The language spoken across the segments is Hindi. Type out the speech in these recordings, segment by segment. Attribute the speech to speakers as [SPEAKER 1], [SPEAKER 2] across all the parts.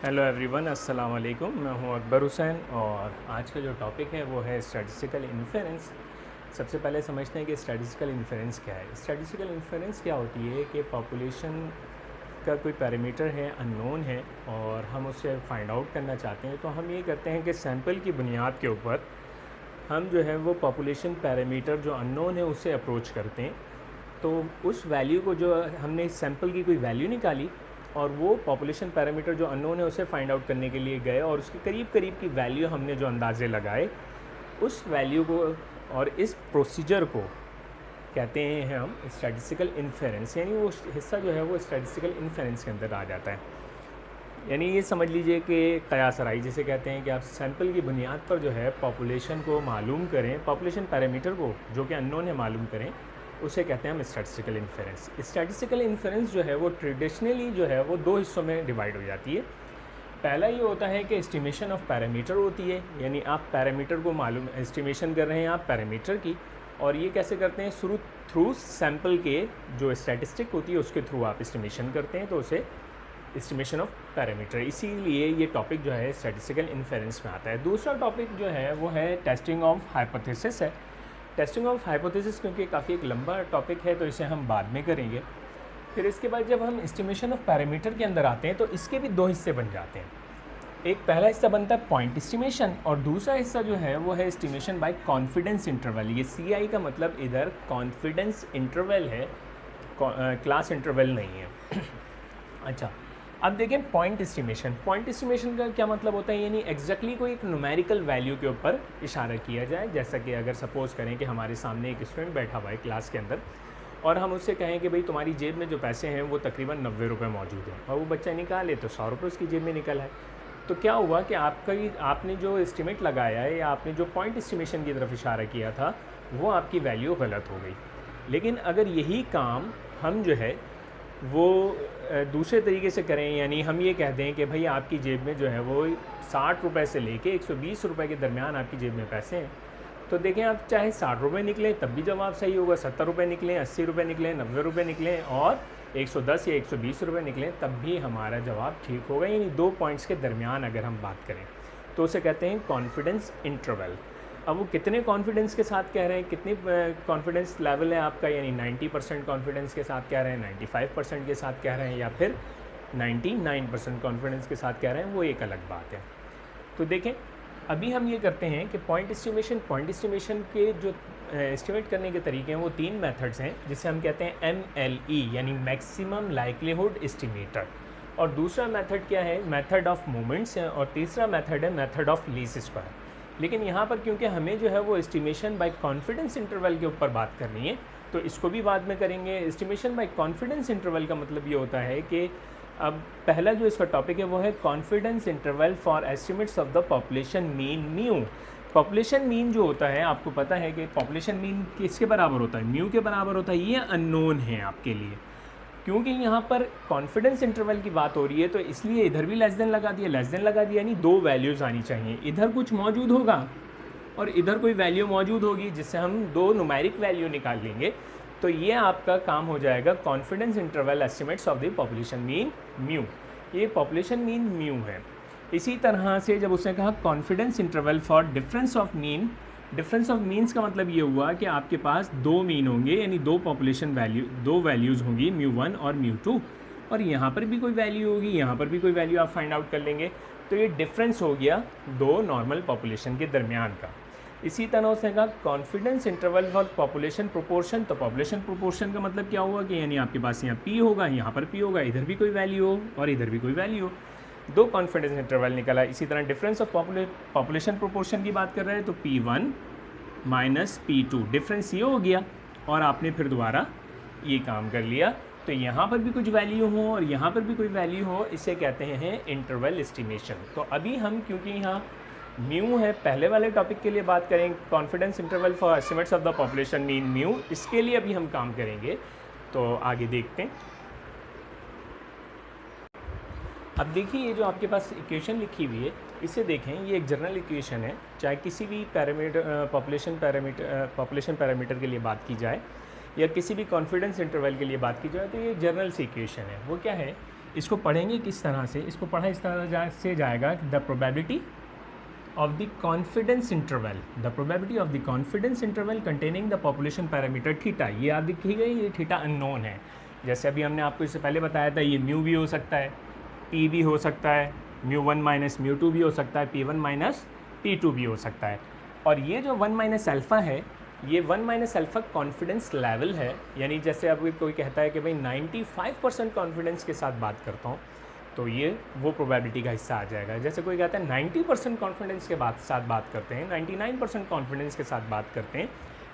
[SPEAKER 1] हेलो एवरीवन, अस्सलाम वालेकुम। मैं हूं अकबर हुसैन और आज का जो टॉपिक है वो है स्टैटिस्टिकल इन्फेरेंस। सबसे पहले समझते हैं कि स्टैटिस्टिकल इन्फेरेंस क्या है। स्टैटिस्टिकल इन्फेरेंस क्या होती है कि पॉपुलेशन का कोई पैरामीटर है, अननोन है और हम उससे फाइंड आउट करना चाहते हैं, तो हम ये करते हैं कि सैंपल की बुनियाद के ऊपर हम जो है वो पॉपुलेशन पैरामीटर जो अननोन है उससे अप्रोच करते हैं। तो उस वैल्यू को जो हमने सैंपल की कोई वैल्यू निकाली और वो पॉपुलेशन पैरामीटर जो अननोन है उसे फाइंड आउट करने के लिए गए और उसके करीब करीब की वैल्यू हमने जो अंदाज़े लगाए, उस वैल्यू को और इस प्रोसीजर को कहते हैं हम स्टैटिस्टिकल इन्फेरेंस। यानी वो हिस्सा जो है वो स्टैटिस्टिकल इन्फेरेंस के अंदर आ जाता है। यानी ये समझ लीजिए कि कयास आराई जिसे कहते हैं कि आप सैंपल की बुनियाद पर जो है पॉपुलेशन को मालूम करें, पॉपुलेशन पैरामीटर को जो कि अननोन है मालूम करें, उसे कहते हैं हम स्टैटिस्टिकल इन्फेरेंस। स्टैटिस्टिकल इन्फेरेंस जो है वो ट्रेडिशनली जो है वो दो हिस्सों में डिवाइड हो जाती है। पहला ये होता है कि एस्टिमेशन ऑफ पैरामीटर होती है, यानी आप पैरामीटर को मालूम एस्टिमेशन कर रहे हैं आप पैरामीटर की, और ये कैसे करते हैं थ्रू सैंपल के जो स्टैटिस्टिक होती है उसके थ्रू आप एस्टिमेशन करते हैं, तो उसे एस्टिमेशन ऑफ पैरामीटर। इसीलिए ये टॉपिक जो है स्टैटिस्टिकल इन्फेरेंस में आता है। दूसरा टॉपिक जो है वो है टेस्टिंग ऑफ हाइपोथेसिस है। टेस्टिंग ऑफ हाइपोथेसिस क्योंकि काफ़ी एक लंबा टॉपिक है तो इसे हम बाद में करेंगे। फिर इसके बाद जब हम एस्टिमेशन ऑफ पैरामीटर के अंदर आते हैं तो इसके भी दो हिस्से बन जाते हैं। एक पहला हिस्सा बनता है पॉइंट एस्टिमेशन और दूसरा हिस्सा जो है वो है एस्टिमेशन बाय कॉन्फिडेंस इंटरवल। ये CI का मतलब इधर कॉन्फिडेंस इंटरवल है, क्लास इंटरवल नहीं है। अच्छा, अब देखें पॉइंट एस्टिमेशन। पॉइंट एस्टिमेशन का क्या मतलब होता है, यानी एग्जैक्टली कोई एक न्यूमेरिकल वैल्यू के ऊपर इशारा किया जाए। जैसा कि अगर सपोज़ करें कि हमारे सामने एक स्टूडेंट बैठा हुआ है क्लास के अंदर और हम उससे कहें कि भाई तुम्हारी जेब में जो पैसे हैं वो तकरीबन 90 रुपये मौजूद हैं, और वो बच्चा निकाले तो 100 रुपये उसकी जेब में निकल है। तो क्या हुआ कि आपने जो एस्टिमेट लगाया है या आपने जो पॉइंट एस्टिमेशन की तरफ इशारा किया था वो आपकी वैल्यू गलत हो गई। लेकिन अगर यही काम हम जो है वो दूसरे तरीके से करें, यानी हम ये कह दें कि भाई आपकी जेब में जो है वो 60 रुपये से लेके 120 रुपये के दरमियान आपकी जेब में पैसे हैं, तो देखें आप चाहे 60 रुपये निकलें तब भी जवाब सही होगा, 70 रुपये निकलें, 80 रुपये निकलें, 90 रुपये निकलें और 110 या 120 रुपये निकलें, तब भी हमारा जवाब ठीक होगा। यानी दो पॉइंट्स के दरमियान अगर हम बात करें तो उसे कहते हैं कॉन्फिडेंस इंटरवल। अब वो कितने कॉन्फिडेंस के साथ कह रहे हैं, कितनी कॉन्फिडेंस लेवल है आपका, यानी 90% कॉन्फिडेंस के साथ कह रहे हैं, 95% के साथ कह रहे हैं, या फिर 99% कॉन्फिडेंस के साथ कह रहे हैं, वो एक अलग बात है। तो देखें अभी हम ये करते हैं कि पॉइंट एस्टिमेशन के जो एस्टिमेट करने के तरीके हैं वो तीन मेथड्स हैं, जिसे हम कहते हैं MLE यानी मैक्सिमम लाइक्लीहुड एस्टिमेटर, और दूसरा मेथड क्या है, मेथड ऑफ मोमेंट्स है, और तीसरा मेथड है मेथड ऑफ लीस्ट स्क्वायर। लेकिन यहाँ पर क्योंकि हमें जो है वो एस्टिमेशन बाय कॉन्फिडेंस इंटरवल के ऊपर बात करनी है तो इसको भी बाद में करेंगे। एस्टिमेशन बाय कॉन्फिडेंस इंटरवल का मतलब ये होता है कि अब पहला जो इसका टॉपिक है वो है confidence interval for estimates of the population mean mu. Population mean जो होता है आपको पता है कि पॉपुलेशन मीन किसके बराबर होता है, म्यू के बराबर होता है। ये अननोन है आपके लिए, क्योंकि यहाँ पर कॉन्फिडेंस इंटरवल की बात हो रही है तो इसलिए इधर भी लेस देन लगा दिया, यानी दो वैल्यूज़ आनी चाहिए। इधर कुछ मौजूद होगा और इधर कोई वैल्यू मौजूद होगी जिससे हम दो न्यूमेरिक वैल्यू निकाल लेंगे, तो ये आपका काम हो जाएगा confidence interval estimates of the population mean mu. ये पॉपुलेशन मीन म्यू है। इसी तरह से जब उसने कहा confidence interval for difference of mean, difference of means का मतलब ये हुआ कि आपके पास दो मीन होंगे, यानी दो पॉपुलेशन वैल्यू, दो वैल्यूज़ होंगी μ1 और μ2, और यहाँ पर भी कोई वैल्यू होगी, यहाँ पर भी कोई वैल्यू आप फाइंड आउट कर लेंगे। तो ये डिफरेंस हो गया दो नॉर्मल पॉपुलेशन के दरमियान का। इसी तरह उसने कहा confidence interval for population proportion. तो पॉपुलेशन प्रोपोर्शन का मतलब क्या हुआ कि यानी आपके पास यहाँ P होगा, यहाँ पर P होगा, इधर भी कोई वैल्यू हो और इधर भी कोई वैल्यू हो, दो कॉन्फिडेंस इंटरवल निकला। इसी तरह डिफरेंस ऑफ पॉपुलेशन प्रोपोर्शन की बात कर रहे हैं तो P1 माइनस P2, डिफरेंस ये हो गया और आपने फिर दोबारा ये काम कर लिया। तो यहाँ पर भी कुछ वैल्यू हो और यहाँ पर भी कोई वैल्यू हो, इसे कहते हैं इंटरवल एस्टिमेशन। तो अभी हम क्योंकि यहाँ म्यू है, पहले वाले टॉपिक के लिए बात करें confidence interval for estimates of the population mean mu, इसके लिए अभी हम काम करेंगे। तो आगे देखते हैं। अब देखिए ये जो आपके पास इक्वेशन लिखी हुई है इसे देखें, ये एक जनरल इक्वेशन है। चाहे किसी भी पॉपुलेशन पैरामीटर के लिए बात की जाए या किसी भी कॉन्फिडेंस इंटरवल के लिए बात की जाए तो ये जनरल सी इक्वेशन है। वो क्या है इसको पढ़ेंगे किस तरह से, इसको पढ़ा इस तरह से जाएगा, the probability of the confidence interval, the probability of the confidence interval containing the population parameter theta. ये याद रखी गई, ये थीटा अननोन है। जैसे अभी हमने आपको इससे पहले बताया था, ये म्यू भी हो सकता है, पी भी हो सकता है, μ1 माइनस μ2 भी हो सकता है, P1 माइनस P2 भी हो सकता है। और ये जो 1 माइनस अल्फ़ा है, ये 1 माइनस अल्फ़ा कॉन्फिडेंस लेवल है। यानी जैसे अब कोई कहता है कि भाई 95% कॉन्फिडेंस के साथ बात करता हूँ, तो ये वो प्रोबेबिलिटी का हिस्सा आ जाएगा। जैसे कोई कहता है 90% कॉन्फिडेंस के साथ बात करते हैं, 99% कॉन्फिडेंस के साथ बात करते हैं,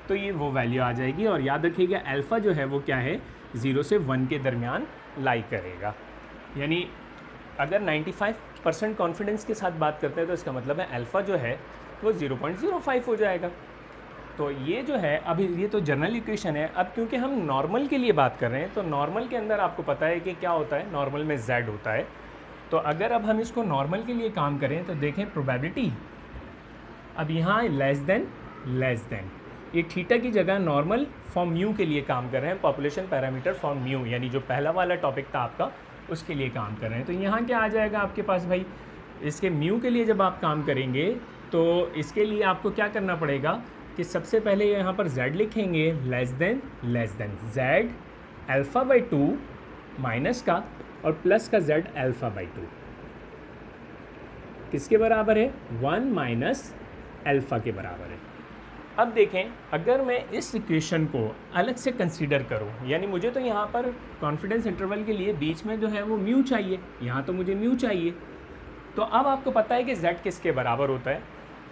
[SPEAKER 1] तो ये वो वैल्यू आ जाएगी। और याद रखिएगा अल्फ़ा जो है वो क्या है, 0 से 1 के दरमियान लाई करेगा। यानी अगर 95% कॉन्फिडेंस के साथ बात करते हैं तो इसका मतलब है अल्फ़ा जो है वो 0.05 हो जाएगा। तो ये जो है, अभी ये तो जनरल इक्वेशन है। अब क्योंकि हम नॉर्मल के लिए बात कर रहे हैं, तो नॉर्मल के अंदर आपको पता है कि क्या होता है, नॉर्मल में z होता है। तो अगर अब हम इसको नॉर्मल के लिए काम करें तो देखें प्रोबेबिलिटी, अब यहाँ लेस देन, ये थीटा की जगह नॉर्मल फॉर्म म्यू के लिए काम कर रहे हैं, पॉपुलेशन पैरामीटर फॉर्म म्यू, यानी जो पहला वाला टॉपिक था आपका उसके लिए काम कर रहे हैं। तो यहाँ क्या आ जाएगा आपके पास भाई, इसके म्यू के लिए जब आप काम करेंगे तो इसके लिए आपको क्या करना पड़ेगा कि सबसे पहले यहाँ पर z लिखेंगे, less than z alpha by 2 minus का और प्लस का z अल्फ़ा बाई 2 किसके बराबर है, 1 माइनस अल्फ़ा के बराबर है। अब देखें, अगर मैं इस इक्वेशन को अलग से कंसीडर करूं, यानी मुझे तो यहाँ पर कॉन्फिडेंस इंटरवल के लिए बीच में जो है वो म्यू चाहिए, यहाँ तो मुझे म्यू चाहिए। तो अब आपको पता है कि z किसके बराबर होता है,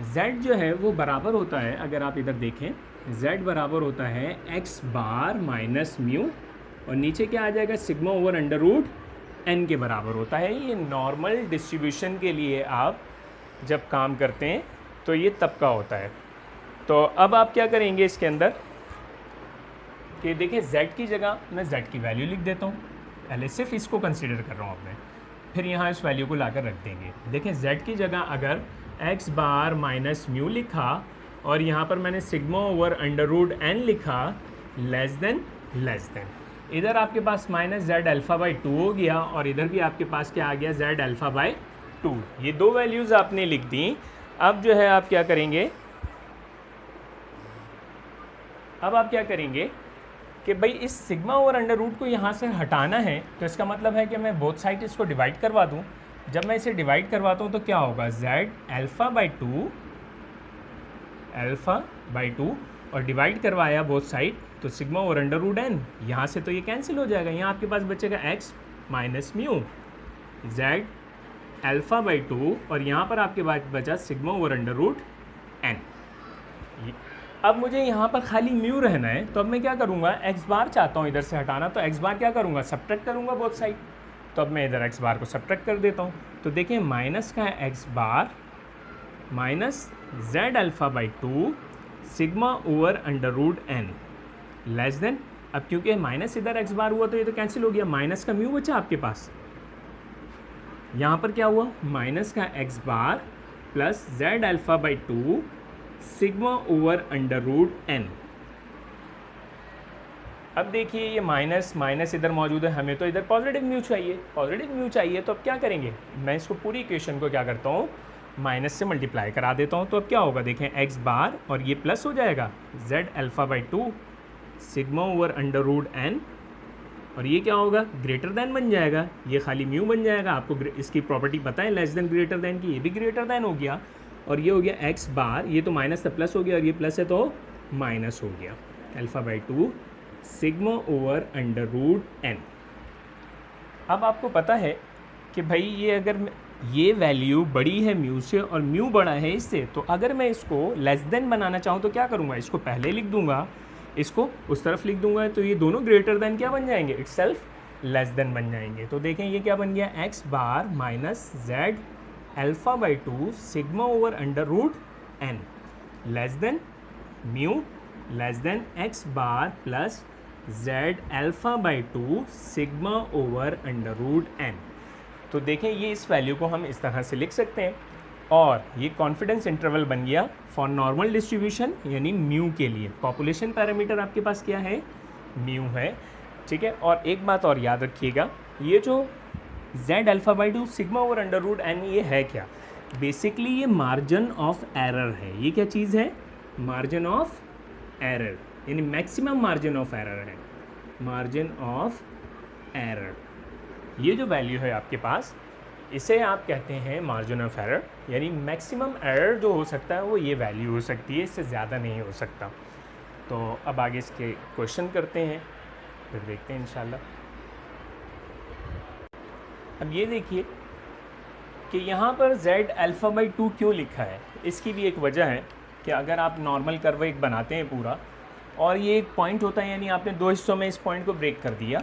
[SPEAKER 1] z जो है वो बराबर होता है, अगर आप इधर देखें z बराबर होता है x बार माइनस म्यू, और नीचे क्या आ जाएगा, sigma over under root n के बराबर होता है। ये नॉर्मल डिस्ट्रीब्यूशन के लिए आप जब काम करते हैं तो ये तब का होता है। तो अब आप क्या करेंगे इसके अंदर कि देखिए z की जगह मैं z की वैल्यू लिख देता हूँ, पहले सिर्फ इसको कंसीडर कर रहा हूँ अब मैं, फिर यहाँ इस वैल्यू को लाकर रख देंगे। देखें z की जगह अगर x बार माइनस म्यू लिखा और यहाँ पर मैंने sigma over under root n लिखा, लेस देन, इधर आपके पास माइनस z अल्फ़ा बाई 2 हो गया और इधर भी आपके पास क्या आ गया, z अल्फ़ा बाई 2। ये दो वैल्यूज़ आपने लिख दी। अब जो है आप क्या करेंगे, अब आप क्या करेंगे कि भाई इस सिग्मा ओवर अंडर रूट को यहाँ से हटाना है, तो इसका मतलब है कि मैं बोथ साइड इसको डिवाइड करवा दूँ। जब मैं इसे डिवाइड करवाता हूँ तो क्या होगा, z अल्फ़ा बाई 2 और डिवाइड करवाया बोथ साइड, तो sigma over under root n, यहाँ से तो ये कैंसिल हो जाएगा, यहाँ आपके पास बचेगा x minus mu, z alpha by 2 और यहाँ पर आपके पास बचा sigma over under root n। अब मुझे यहाँ पर खाली म्यू रहना है, तो अब मैं क्या करूँगा, x बार चाहता हूँ इधर से हटाना, तो x बार क्या करूँगा, सब्ट्रैक्ट करूँगा बोथ साइड। तो अब मैं इधर x बार को सब्ट्रैक्ट कर देता हूँ, तो देखिए माइनस का है x bar minus z alpha by 2 sigma over under root n less than, अब क्योंकि माइनस इधर x बार हुआ तो ये तो कैंसिल हो गया, माइनस का म्यू बचा आपके पास। यहाँ पर क्या हुआ, माइनस का x bar plus z alpha by 2 sigma over under root n। अब देखिए ये माइनस इधर मौजूद है, हमें तो इधर पॉजिटिव म्यू चाहिए, तो अब क्या करेंगे, मैं इसको पूरी इक्वेशन को क्या करता हूँ, माइनस से मल्टीप्लाई करा देता हूँ। तो अब क्या होगा, देखें x बार और ये प्लस हो जाएगा z alpha by 2 sigma over under root n, और ये क्या होगा, ग्रेटर दैन बन जाएगा, ये खाली म्यू बन जाएगा। आपको इसकी प्रॉपर्टी पता है लेस देन ग्रेटर दैन की, ये भी ग्रेटर दैन हो गया, और ये हो गया x बार, ये तो माइनस से प्लस हो गया और ये प्लस है तो माइनस हो गया, alpha by 2 sigma over under root n। अब आपको पता है कि भाई ये अगर ये वैल्यू बड़ी है म्यू से और म्यू बड़ा है इससे, तो अगर मैं इसको लेस देन बनाना चाहूँ तो क्या करूँगा, इसको पहले लिख दूँगा, इसको उस तरफ लिख दूँगा, तो ये दोनों ग्रेटर देन क्या बन जाएंगे, इटसेल्फ लेस देन बन जाएंगे। तो देखें ये क्या बन गया, x bar minus z alpha by 2 sigma over under root n less than mu less than x bar plus z alpha by 2 sigma over under root n। तो देखें ये इस वैल्यू को हम इस तरह से लिख सकते हैं, और ये कॉन्फिडेंस इंटरवल बन गया फॉर नॉर्मल डिस्ट्रीब्यूशन यानी म्यू के लिए। पॉपुलेशन पैरामीटर आपके पास क्या है, म्यू है, ठीक है। और एक बात और याद रखिएगा, ये जो z alpha by two sigma over under root n, ये है क्या? बेसिकली ये मार्जिन ऑफ एरर है। ये क्या चीज़ है? मार्जिन ऑफ एरर, यानी मैक्सिमम मार्जिन ऑफ एरर है। मार्जिन ऑफ एरर, ये जो वैल्यू है आपके पास, इसे आप कहते हैं मार्जिन ऑफ एरर, यानी मैक्सिमम एरर जो हो सकता है वो ये वैल्यू हो सकती है, इससे ज़्यादा नहीं हो सकता। तो अब आगे इसके क्वेश्चन करते हैं, फिर देखते हैं इंशाल्लाह। अब ये देखिए कि यहाँ पर z अल्फ़ा बाई 2 क्यों लिखा है। इसकी भी एक वजह है कि अगर आप नॉर्मल कर्व एक बनाते हैं पूरा, और ये एक पॉइंट होता है, यानी आपने दो हिस्सों में इस पॉइंट को ब्रेक कर दिया,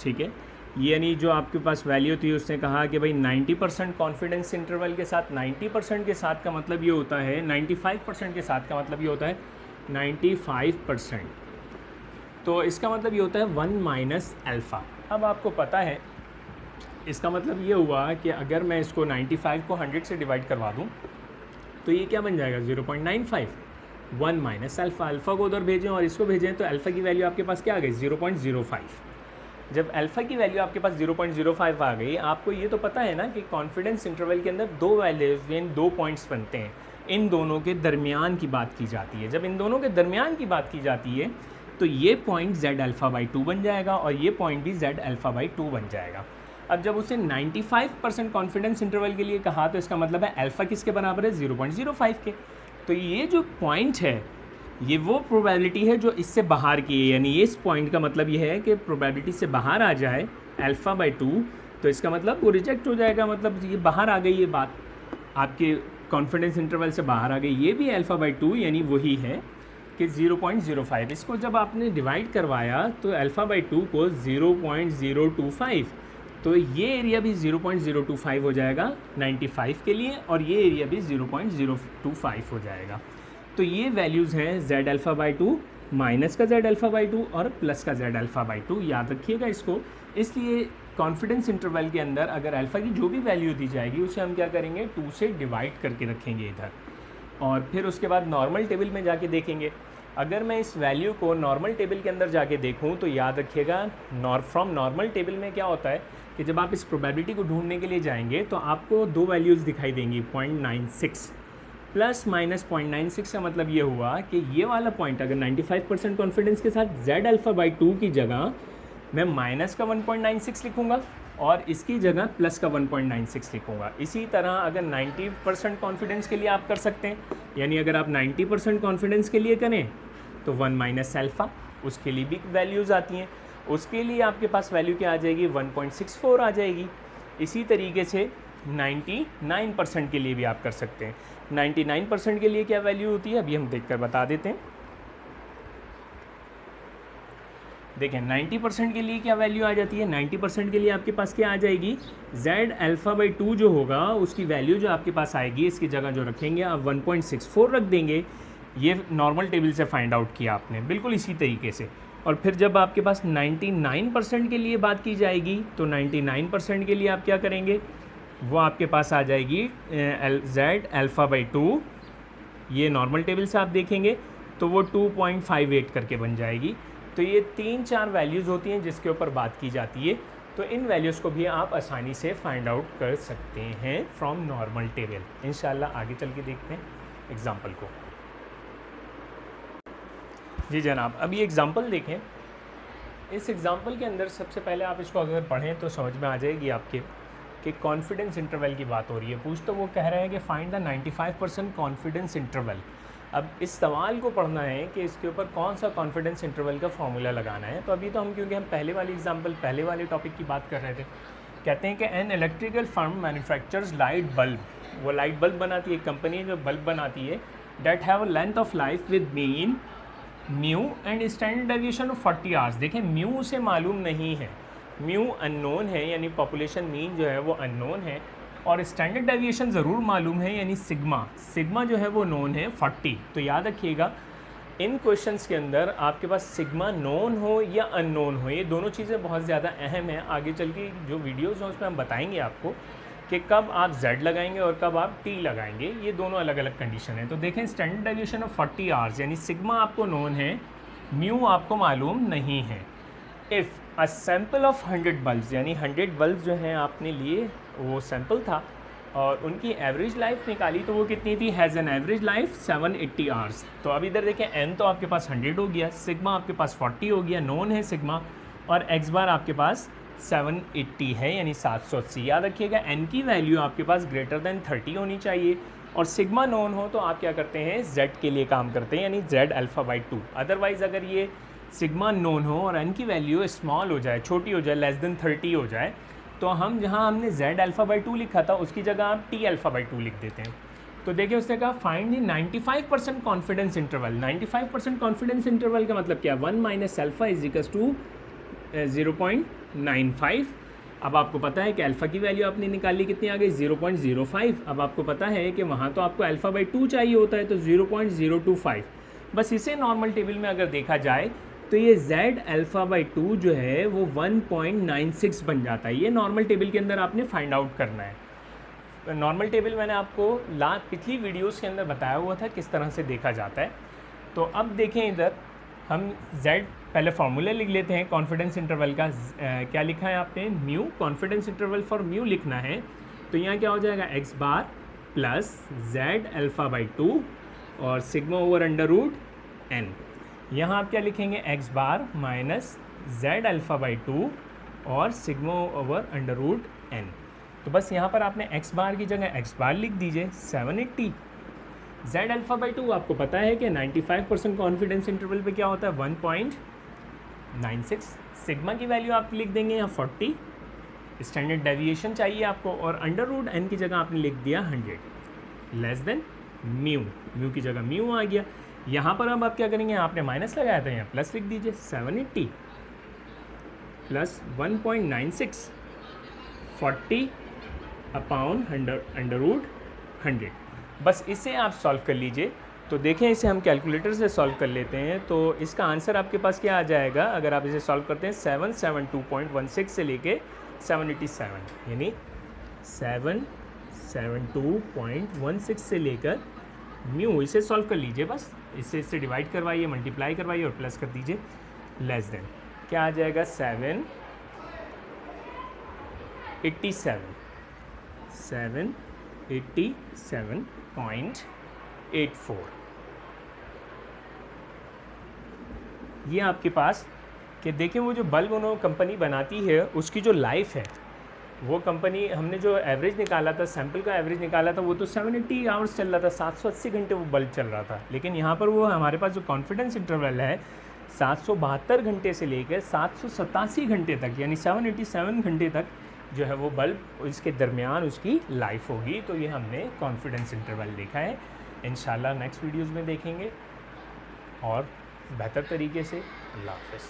[SPEAKER 1] ठीक है। यानी जो आपके पास वैल्यू थी उसने कहा कि भाई 90% कॉन्फिडेंस इंटरवल के साथ, 90% के साथ का मतलब ये होता है, 95% के साथ का मतलब ये होता है 95%, तो इसका मतलब ये होता है 1 माइनस अल्फ़ा। अब आपको पता है इसका मतलब ये हुआ कि अगर मैं इसको 95 को 100 से डिवाइड करवा दूँ तो ये क्या बन जाएगा 0.95, 1 माइनस अल्फ़ा। अल्फ़ा को उधर भेजें और इसको भेजें तो अल्फ़ा की वैल्यू आपके पास क्या आ गई 0.05। जब अल्फ़ा की वैल्यू आपके पास 0.05 आ गई, आपको ये तो पता है ना कि कॉन्फिडेंस इंटरवल के अंदर दो वैल्यूज यानी दो पॉइंट्स बनते हैं, इन दोनों के दरमियान की बात की जाती है। जब इन दोनों के दरमियान की बात की जाती है तो ये पॉइंट z अल्फ़ा बाई 2 बन जाएगा और ये पॉइंट भी z अल्फ़ा बाई 2 बन जाएगा। अब जब उसे 95% कॉन्फिडेंस इंटरवल के लिए कहा तो इसका मतलब है अल्फ़ा किसके बराबर है 0.05 के। तो ये जो पॉइंट है ये वो प्रोबेबिलिटी है जो इससे बाहर की है, यानी इस पॉइंट का मतलब ये है कि प्रोबेबिलिटी से बाहर आ जाए अल्फ़ा बाई 2, तो इसका मतलब वो रिजेक्ट हो जाएगा, मतलब ये बाहर आ गई, ये बात आपके कॉन्फिडेंस इंटरवल से बाहर आ गई। ये भी अल्फ़ा बाई 2 यानी वही है कि 0.05। इसको जब आपने डिवाइड करवाया तो अल्फ़ा बाई 2 को 0.025, तो ये एरिया भी 0.025 हो जाएगा 95 के लिए, और ये एरिया भी 0.025 हो जाएगा। तो ये वैल्यूज़ हैं z अल्फ़ा बाई 2, माइनस का z अल्फ़ा बाई 2 और प्लस का z अल्फ़ा बाई 2। याद रखिएगा इसको। इसलिए कॉन्फिडेंस इंटरवल के अंदर अगर अल्फ़ा की जो भी वैल्यू दी जाएगी उसे हम क्या करेंगे 2 से डिवाइड करके रखेंगे इधर, और फिर उसके बाद नॉर्मल टेबल में जाके देखेंगे। अगर मैं इस वैल्यू को नॉर्मल टेबल के अंदर जाके देखूँ तो याद रखिएगा फ्रॉम नॉर्मल टेबल में क्या होता है कि जब आप इस प्रोबेबिलिटी को ढूंढने के लिए जाएंगे तो आपको दो वैल्यूज़ दिखाई देंगी, 0.96 प्लस माइनस 0.96 का मतलब ये हुआ कि ये वाला पॉइंट अगर 95% कॉन्फिडेंस के साथ z अल्फ़ा बाई 2 की जगह मैं माइनस का 1.96 लिखूँगा और इसकी जगह प्लस का 1.96 लिखूँगा। इसी तरह अगर 90% कॉन्फिडेंस के लिए आप कर सकते हैं, यानी अगर आप 90% कॉन्फिडेंस के लिए करें तो 1 माइनस अल्फ़ा, उसके लिए भी वैल्यूज़ आती हैं, उसके लिए आपके पास वैल्यू क्या आ जाएगी 1.64 आ जाएगी। इसी तरीके से 99% के लिए भी आप कर सकते हैं। 99% के लिए क्या वैल्यू होती है अभी हम देखकर बता देते हैं। देखें 90% के लिए क्या वैल्यू आ जाती है। 90% के लिए आपके पास क्या आ जाएगी z अल्फ़ा बाई 2 जो होगा उसकी वैल्यू जो आपके पास आएगी, इसकी जगह जो रखेंगे आप 1.64 रख देंगे। ये नॉर्मल टेबल से फाइंड आउट किया आपने, बिल्कुल इसी तरीके से। और फिर जब आपके पास 99% के लिए बात की जाएगी तो 99% के लिए आप क्या करेंगे, वो आपके पास आ जाएगी z अल्फ़ा बाई 2। ये नॉर्मल टेबल से आप देखेंगे तो वो 2.58 करके बन जाएगी। तो ये 3-4 वैल्यूज़ होती हैं जिसके ऊपर बात की जाती है। तो इन वैल्यूज़ को भी आप आसानी से फाइंड आउट कर सकते हैं फ्रॉम नॉर्मल टेबल। इंशाल्लाह आगे चल के देखते हैं एग्ज़ाम्पल को। जी जनाब, अब ये एग्ज़ाम्पल देखें। इस एग्ज़ाम्पल के अंदर सबसे पहले आप इसको अगर पढ़ें तो समझ में आ जाएगी आपके कि कॉन्फिडेंस इंटरवल की बात हो रही है। पूछ तो वो कह रहा है कि फाइंड द 95% कॉन्फिडेंस इंटरवल। अब इस सवाल को पढ़ना है कि इसके ऊपर कौन सा कॉन्फिडेंस इंटरवल का फॉर्मूला लगाना है। तो अभी तो हम क्योंकि हम पहले वाली एग्जांपल पहले वाले टॉपिक की बात कर रहे थे, कहते हैं कि an electrical firm manufactures light bulb. वो लाइट बल्ब बनाती है, एक कंपनी है जो बल्ब बनाती है, that have a length of life with mean mu and standard deviation of 40 hours. देखें म्यू उसे मालूम नहीं है, म्यू अननोन है, यानी पॉपुलेशन मीन जो है वो अननोन है, और स्टैंडर्ड डेविएशन ज़रूर मालूम है, यानी सिग्मा जो है वो नोन है 40। तो याद रखिएगा इन क्वेश्चंस के अंदर आपके पास सिग्मा नोन हो या अननोन हो, ये दोनों चीज़ें बहुत ज़्यादा अहम हैं। आगे चल के जो वीडियोज़ हैं उसमें हम बताएंगे आपको कि कब आप z लगाएंगे और कब आप t लगाएंगे, ये दोनों अलग अलग कंडीशन है। तो देखें स्टैंडर्ड डेविएशन ऑफ 40 आवर्स, यानी सिग्मा आपको नोन है, म्यू आपको मालूम नहीं है। If a sample of 100 bulbs, यानी 100 बल्ब जो हैं आपने लिए, वो सैम्पल था और उनकी एवरेज लाइफ निकाली तो वो कितनी थी, has an average life 780 hours. तो अब इधर देखें एन तो आपके पास 100 हो गया, सिग्मा आपके पास 40 हो गया, नोन है सिग्मा, और एक्स बार आपके पास 780 है यानी 780। याद रखिएगा एन की वैल्यू आपके पास ग्रेटर देन 30 होनी चाहिए और सिग्मा नोन हो तो आप क्या करते हैं, जेड के लिए काम करते हैं यानी जेड अल्फ़ा बाई 2। अदरवाइज़ अगर ये सिग्मा नोन हो और एन की वैल्यू स्मॉल हो जाए, छोटी हो जाए, लेस देन 30 हो जाए, तो हम जहाँ हमने जेड अल्फ़ा बाई 2 लिखा था उसकी जगह आप टी अल्फ़ा बाई 2 लिख देते हैं। तो देखिए उसने कहा find the 95% confidence interval. 95% confidence interval का मतलब क्या, 1 minus alpha is equals to 0.95। अब आपको पता है कि अल्फ़ा की वैल्यू आपने निकाली, कितनी आ गई, 0.05। अब आपको पता है कि वहाँ तो आपको अल्फ़ा बाई 2 चाहिए होता है, तो 0.025। बस इसे नॉर्मल टेबल में अगर देखा जाए तो ये z अल्फ़ा बाई 2 जो है वो 1.96 बन जाता है। ये नॉर्मल टेबल के अंदर आपने फाइंड आउट करना है। नॉर्मल टेबल मैंने आपको पिछली वीडियोस के अंदर बताया हुआ था किस तरह से देखा जाता है। तो अब देखें इधर हम z पहले फार्मूला लिख लेते हैं कॉन्फिडेंस इंटरवल का। क्या लिखा है आपने, mu, confidence interval for mu लिखना है। तो यहाँ क्या हो जाएगा, x bar plus z alpha by 2 और sigma over under root n। यहाँ आप क्या लिखेंगे, x bar minus z alpha by 2 और sigma over under root n। तो बस यहाँ पर आपने एक्स बार की जगह एक्स बार लिख दीजिए 780। जेड अल्फ़ा बाई 2 आपको पता है कि 95% कॉन्फिडेंस इंटरवल पे क्या होता है, 1.96। सिग्मा की वैल्यू आप लिख देंगे यहाँ 40, स्टैंडर्ड डेविएशन चाहिए आपको, और अंडर रूट n की जगह आपने लिख दिया 100 लेस देन म्यू। म्यू की जगह म्यू आ गया। यहाँ पर अब आप क्या करेंगे, आपने माइनस लगाया था, यहाँ प्लस लिख दीजिए 780 प्लस 1.96 40 अपॉन अंडर रूट 100। बस इसे आप सॉल्व कर लीजिए। तो देखें इसे हम कैलकुलेटर से सॉल्व कर लेते हैं तो इसका आंसर आपके पास क्या आ जाएगा, अगर आप इसे सॉल्व करते हैं 772.16 से लेके 787, यानी 772.16 से लेकर म्यू, इसे सॉल्व कर लीजिए। बस इससे डिवाइड करवाइए, मल्टीप्लाई करवाइए और प्लस कर दीजिए, लेस देन क्या आ जाएगा, 787.84। ये आपके पास कि देखें वो जो बल्ब उन्होंने कंपनी बनाती है उसकी जो लाइफ है, वो कंपनी हमने जो एवरेज निकाला था, सैम्पल का एवरेज निकाला था, वो तो 780 आवर्स चल रहा था, 780 घंटे वो बल्ब चल रहा था। लेकिन यहाँ पर वो हमारे पास जो कॉन्फिडेंस इंटरवल है 772 घंटे से लेकर 787 घंटे तक, यानी 787 घंटे तक जो है वो बल्ब, इसके दरमियान उसकी लाइफ होगी। तो ये हमने कॉन्फिडेंस इंटरवल देखा है। इंशाल्लाह नेक्स्ट वीडियोज़ में देखेंगे और बेहतर तरीके से। अल्लाह हाफ़िज़।